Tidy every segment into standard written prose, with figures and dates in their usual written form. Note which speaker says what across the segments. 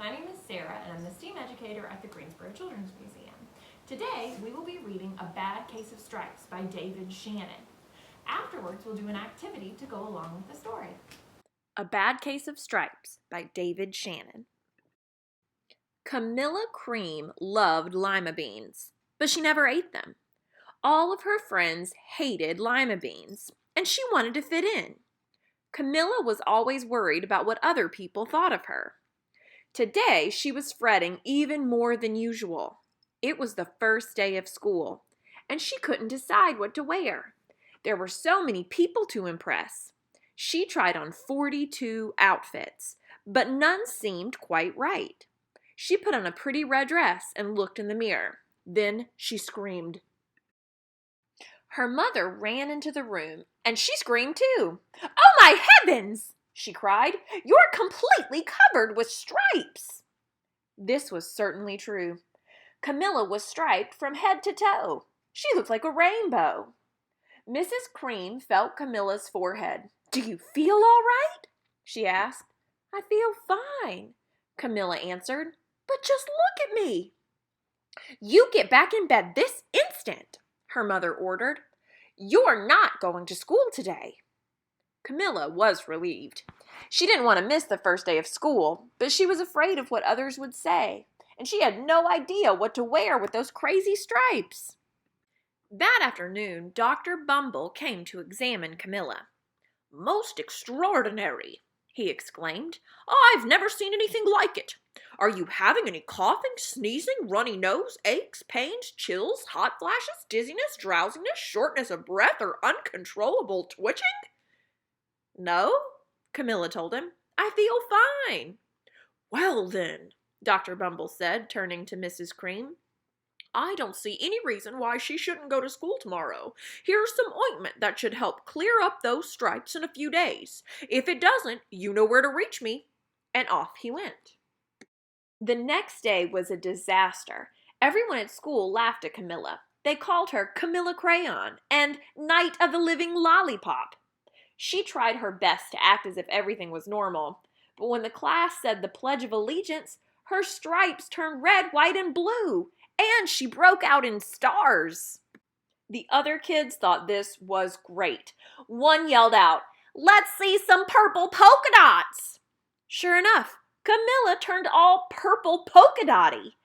Speaker 1: My name is Sarah, and I'm the STEAM educator at the Greensboro Children's Museum. Today, we will be reading A Bad Case of Stripes by David Shannon. Afterwards, we'll do an activity to go along with the story. A Bad Case of Stripes by David Shannon. Camilla Cream loved lima beans, but she never ate them. All of her friends hated lima beans, and she wanted to fit in. Camilla was always worried about what other people thought of her. Today, she was fretting even more than usual. It was the first day of school, and she couldn't decide what to wear. There were so many people to impress. She tried on 42 outfits, but none seemed quite right. She put on a pretty red dress and looked in the mirror. Then she screamed. Her mother ran into the room, and she screamed too. "Oh, my heavens!" she cried. "You're completely covered with stripes." This was certainly true. Camilla was striped from head to toe. She looked like a rainbow. Mrs. Cream felt Camilla's forehead. "Do you feel all right?" she asked. "I feel fine," Camilla answered. "But just look at me." "You get back in bed this instant," her mother ordered. "You're not going to school today." Camilla was relieved. She didn't want to miss the first day of school, but she was afraid of what others would say, and she had no idea what to wear with those crazy stripes. That afternoon, Dr. Bumble came to examine Camilla. "Most extraordinary," he exclaimed. "I've never seen anything like it. Are you having any coughing, sneezing, runny nose, aches, pains, chills, hot flashes, dizziness, drowsiness, shortness of breath, or uncontrollable twitching?" "No," Camilla told him. "I feel fine." "Well then," Dr. Bumble said, turning to Mrs. Cream, "I don't see any reason why she shouldn't go to school tomorrow. Here's some ointment that should help clear up those stripes in a few days. If it doesn't, you know where to reach me." And off he went. The next day was a disaster. Everyone at school laughed at Camilla. They called her Camilla Crayon and Night of the Living Lollipop. She tried her best to act as if everything was normal, but when the class said the Pledge of Allegiance, her stripes turned red, white, and blue, and she broke out in stars. The other kids thought this was great. One yelled out, "Let's see some purple polka dots!" Sure enough, Camilla turned all purple polka dotty.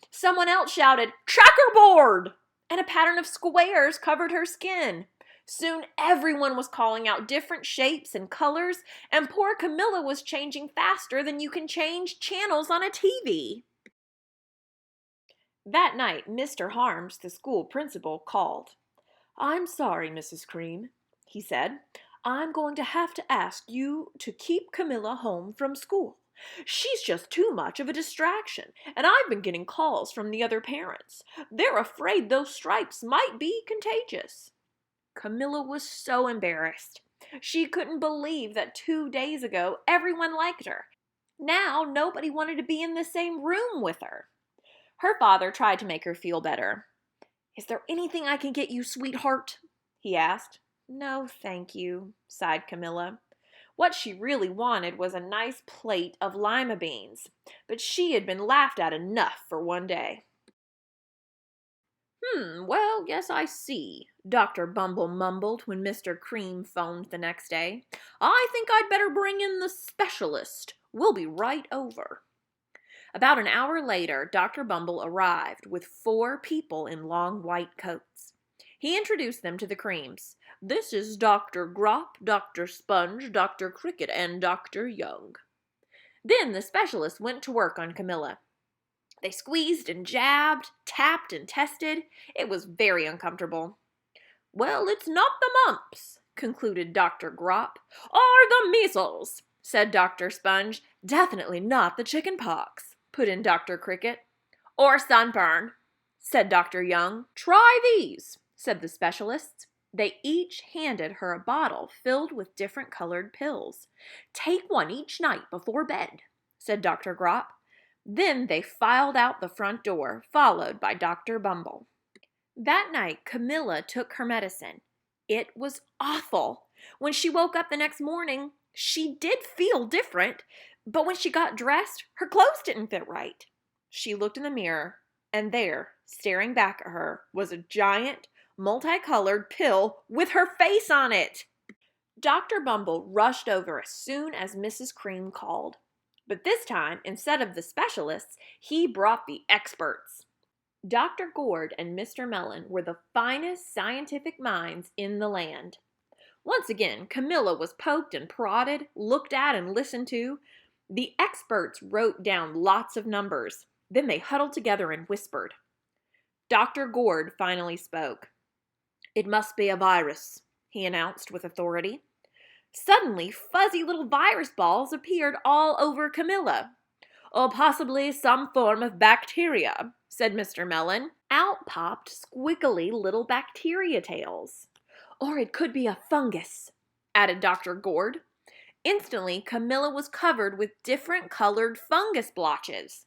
Speaker 1: Someone else shouted, "Chalkerboard!" and a pattern of squares covered her skin. Soon everyone was calling out different shapes and colors, and poor Camilla was changing faster than you can change channels on a TV. That night, Mr. Harms, the school principal, called. "I'm sorry, Mrs. Cream," he said. "I'm going to have to ask you to keep Camilla home from school. She's just too much of a distraction, and I've been getting calls from the other parents. They're afraid those stripes might be contagious." Camilla was so embarrassed. She couldn't believe that 2 days ago everyone liked her. Now nobody wanted to be in the same room with her. Her father tried to make her feel better. "Is there anything I can get you, sweetheart?" he asked. "No, thank you," sighed Camilla. What she really wanted was a nice plate of lima beans, but she had been laughed at enough for one day. Well, yes, I see," Dr. Bumble mumbled when Mr. Cream phoned the next day. "I think I'd better bring in the specialist. We'll be right over." About an hour later, Dr. Bumble arrived with 4 people in long white coats. He introduced them to the Creams. "This is Dr. Grop, Dr. Sponge, Dr. Cricket, and Dr. Young." Then the specialist went to work on Camilla. They squeezed and jabbed, tapped and tested. It was very uncomfortable. "Well, it's not the mumps," concluded Dr. Grop. "Or the measles," said Dr. Sponge. "Definitely not the chicken pox," put in Dr. Cricket. "Or sunburn," said Dr. Young. "Try these," said the specialists. They each handed her a bottle filled with different colored pills. "Take one each night before bed," said Dr. Grop. Then they filed out the front door, followed by Dr. Bumble. That night, Camilla took her medicine. It was awful. When she woke up the next morning, she did feel different, But when she got dressed, her clothes didn't fit right. She looked in the mirror, and there, staring back at her, was a giant, multicolored pill with her face on it. Dr. Bumble rushed over as soon as Mrs. Cream called. But this time, instead of the specialists, he brought the experts. Dr. Gord and Mr. Mellon were the finest scientific minds in the land. Once again, Camilla was poked and prodded, looked at and listened to. The experts wrote down lots of numbers. Then they huddled together and whispered. Dr. Gord finally spoke. "It must be a virus," he announced with authority. Suddenly, fuzzy little virus balls appeared all over Camilla. "Or possibly some form of bacteria," said Mr. Mellon. Out popped squiggly little bacteria tails. "Or it could be a fungus," added Dr. Gord. Instantly, Camilla was covered with different colored fungus blotches.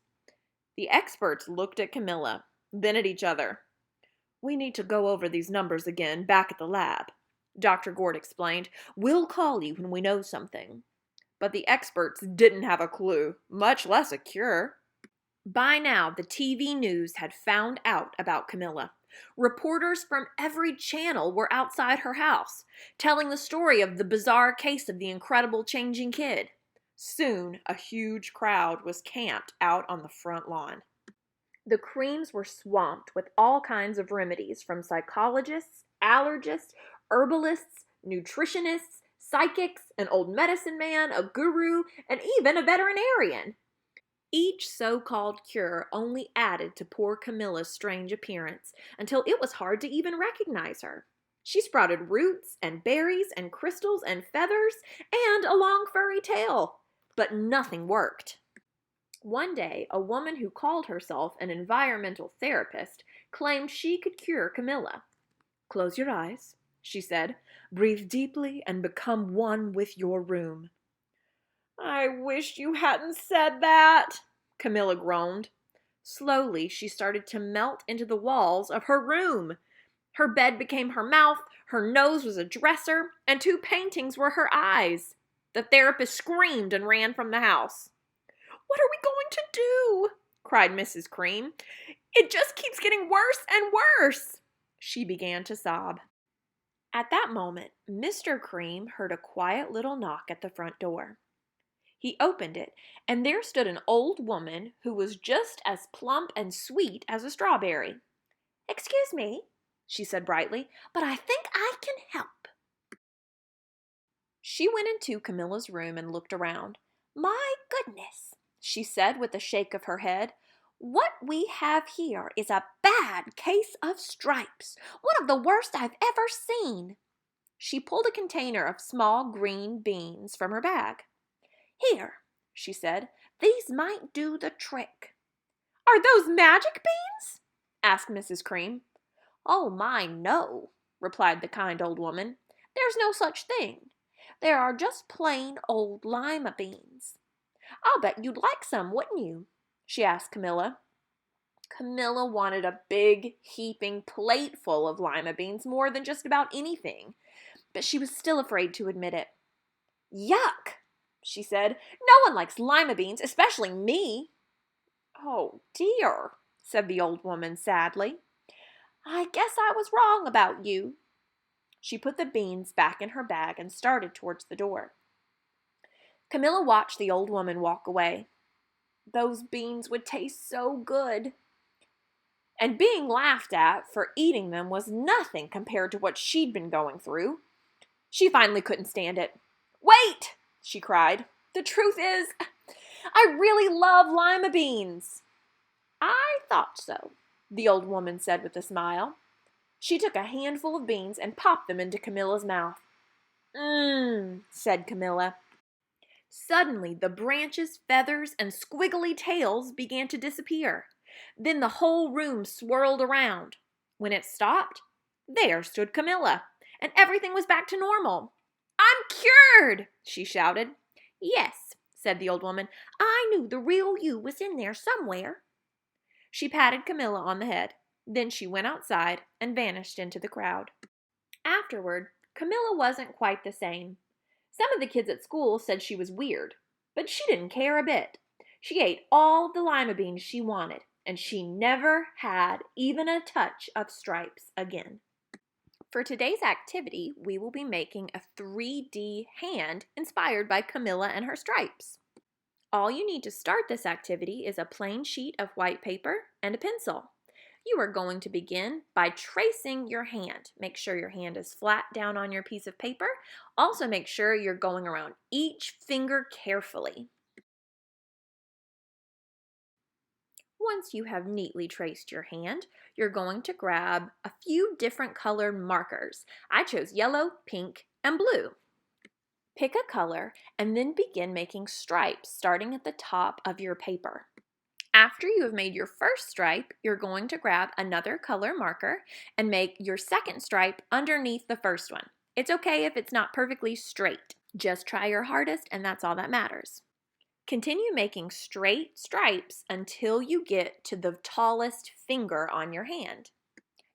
Speaker 1: The experts looked at Camilla, then at each other. "We need to go over these numbers again back at the lab," Dr. Gord explained. "We'll call you when we know something." But the experts didn't have a clue, much less a cure. By now, the TV news had found out about Camilla. Reporters from every channel were outside her house, telling the story of the bizarre case of the incredible changing kid. Soon, a huge crowd was camped out on the front lawn. The Creams were swamped with all kinds of remedies from psychologists, allergists, herbalists, nutritionists, psychics, an old medicine man, a guru, and even a veterinarian. Each so-called cure only added to poor Camilla's strange appearance until it was hard to even recognize her. She sprouted roots and berries and crystals and feathers and a long furry tail, but nothing worked. One day, a woman who called herself an environmental therapist claimed she could cure Camilla. "Close your eyes," she said. "Breathe deeply and become one with your room." "I wish you hadn't said that," Camilla groaned. Slowly, she started to melt into the walls of her room. Her bed became her mouth, her nose was a dresser, and 2 paintings were her eyes. The therapist screamed and ran from the house. "What are we going to do?" cried Mrs. Cream. "It just keeps getting worse and worse." She began to sob. At that moment, Mr. Cream heard a quiet little knock at the front door. He opened it, and there stood an old woman who was just as plump and sweet as a strawberry. "Excuse me," she said brightly, "but I think I can help." She went into Camilla's room and looked around. "My goodness," she said with a shake of her head. "What we have here is a bad case of stripes, one of the worst I've ever seen." She pulled a container of small green beans from her bag. "Here," she said, "these might do the trick." "Are those magic beans?" asked Mrs. Cream. "Oh my, no," replied the kind old woman. "There's no such thing. There are just plain old lima beans. I'll bet you'd like some, wouldn't you?" she asked Camilla. Camilla wanted a big, heaping plate full of lima beans more than just about anything, but she was still afraid to admit it. "Yuck," she said. "No one likes lima beans, especially me." "Oh, dear," said the old woman sadly. "I guess I was wrong about you." She put the beans back in her bag and started towards the door. Camilla watched the old woman walk away. Those beans would taste so good. And being laughed at for eating them was nothing compared to what she'd been going through. She finally couldn't stand it. "Wait!" she cried. "The truth is, I really love lima beans." "I thought so," the old woman said with a smile. She took a handful of beans and popped them into Camilla's mouth. "Mmm," said Camilla. Suddenly, the branches, feathers, and squiggly tails began to disappear. Then the whole room swirled around. When it stopped, there stood Camilla, and everything was back to normal. "I'm cured!" she shouted. "Yes," said the old woman. "I knew the real you was in there somewhere." She patted Camilla on the head. Then she went outside and vanished into the crowd. Afterward, Camilla wasn't quite the same. Some of the kids at school said she was weird. But she didn't care a bit. She ate all the lima beans she wanted, and she never had even a touch of stripes again. For today's activity, we will be making a 3D hand inspired by Camilla and her stripes. All you need to start this activity is a plain sheet of white paper and a pencil. You are going to begin by tracing your hand. Make sure your hand is flat down on your piece of paper. Also make sure you're going around each finger carefully. Once you have neatly traced your hand, you're going to grab a few different colored markers. I chose yellow, pink, and blue. Pick a color and then begin making stripes starting at the top of your paper. After you have made your first stripe, you're going to grab another color marker and make your second stripe underneath the first one. It's okay if it's not perfectly straight. Just try your hardest and that's all that matters. Continue making straight stripes until you get to the tallest finger on your hand.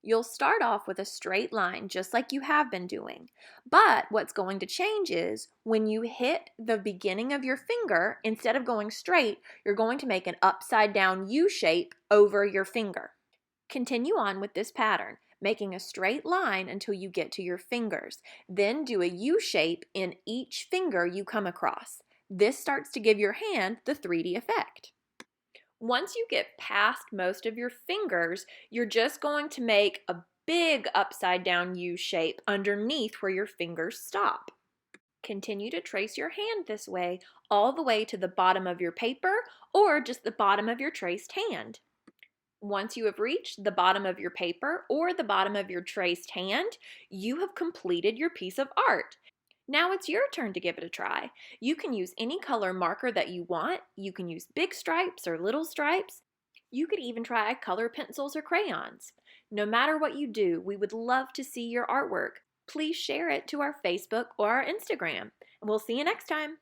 Speaker 1: You'll start off with a straight line just like you have been doing. But what's going to change is when you hit the beginning of your finger, instead of going straight, you're going to make an upside down U shape over your finger. Continue on with this pattern, making a straight line until you get to your fingers. Then do a U shape in each finger you come across. This starts to give your hand the 3D effect. Once you get past most of your fingers, you're just going to make a big upside down U shape underneath where your fingers stop. Continue to trace your hand this way all the way to the bottom of your paper or just the bottom of your traced hand. Once you have reached the bottom of your paper or the bottom of your traced hand, you have completed your piece of art. Now it's your turn to give it a try. You can use any color marker that you want. You can use big stripes or little stripes. You could even try color pencils or crayons. No matter what you do, we would love to see your artwork. Please share it to our Facebook or our Instagram. We'll see you next time.